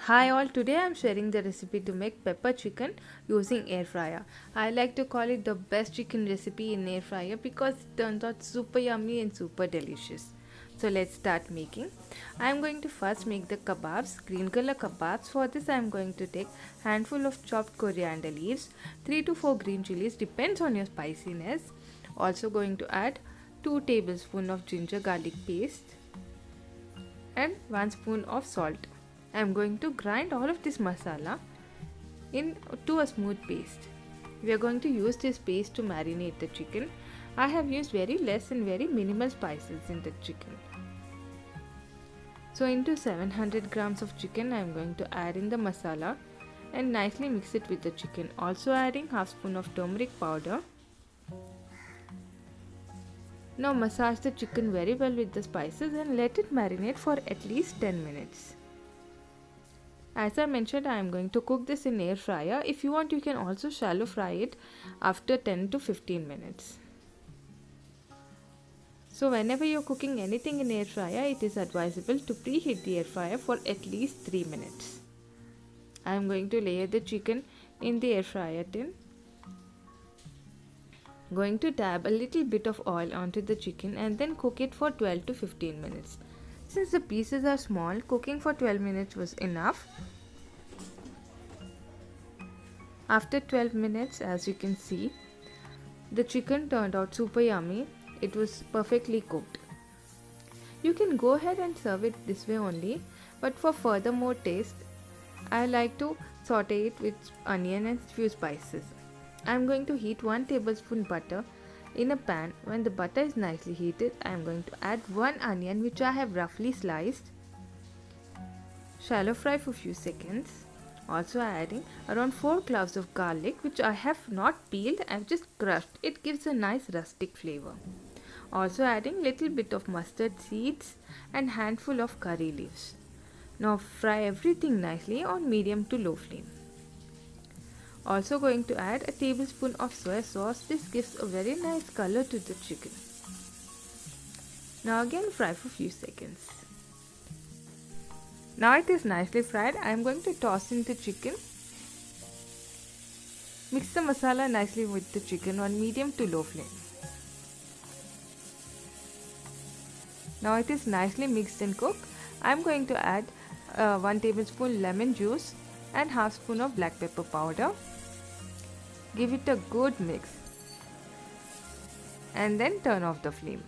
Hi all, today I am sharing the recipe to make pepper chicken using air fryer. I like to call it the best chicken recipe in air fryer because it turns out super yummy and super delicious. So let's start making. I am going to first make the kebabs, green color kebabs. For this I am going to take handful of chopped coriander leaves, 3 to 4 green chilies, depends on your spiciness. Also going to add 2 tablespoons of ginger garlic paste and 1 spoon of salt. I am going to grind all of this masala into a smooth paste. We are going to use this paste to marinate the chicken. I have used very less and very minimal spices in the chicken. So into 700 grams of chicken I am going to add in the masala and nicely mix it with the chicken. Also adding half spoon of turmeric powder. Now massage the chicken very well with the spices and let it marinate for at least 10 minutes. As I mentioned, I am going to cook this in air fryer. If you want, you can also shallow fry it after 10 to 15 minutes. So whenever you are cooking anything in air fryer, it is advisable to preheat the air fryer for at least 3 minutes. I am going to layer the chicken in the air fryer tin. Going to dab a little bit of oil onto the chicken and then cook it for 12 to 15 minutes. Since the pieces are small, cooking for 12 minutes was enough. After 12 minutes, as you can see, the chicken turned out super yummy. It was perfectly cooked. You can go ahead and serve it this way only, but for further more taste, I like to saute it with onion and few spices. I am going to heat 1 tablespoon butter in a pan. When the butter is nicely heated, I am going to add 1 onion which I have roughly sliced. Shallow fry for few seconds. Also adding around 4 cloves of garlic which I have not peeled, I have just crushed. It gives a nice rustic flavor. Also adding little bit of mustard seeds and handful of curry leaves. Now fry everything nicely on medium to low flame. Also going to add a tablespoon of soy sauce. This gives a very nice color to the chicken. Now again fry for few seconds. Now it is nicely fried. I am going to toss in the chicken. Mix the masala nicely with the chicken on medium to low flame. Now it is nicely mixed and cooked. I am going to add 1 tablespoon lemon juice and half spoon of black pepper powder. Give it a good mix and then turn off the flame.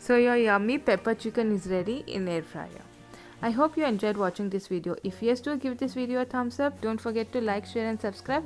So your yummy pepper chicken is ready in air fryer. I hope you enjoyed watching this video. If yes, do give this video a thumbs up. Don't forget to like, share and subscribe.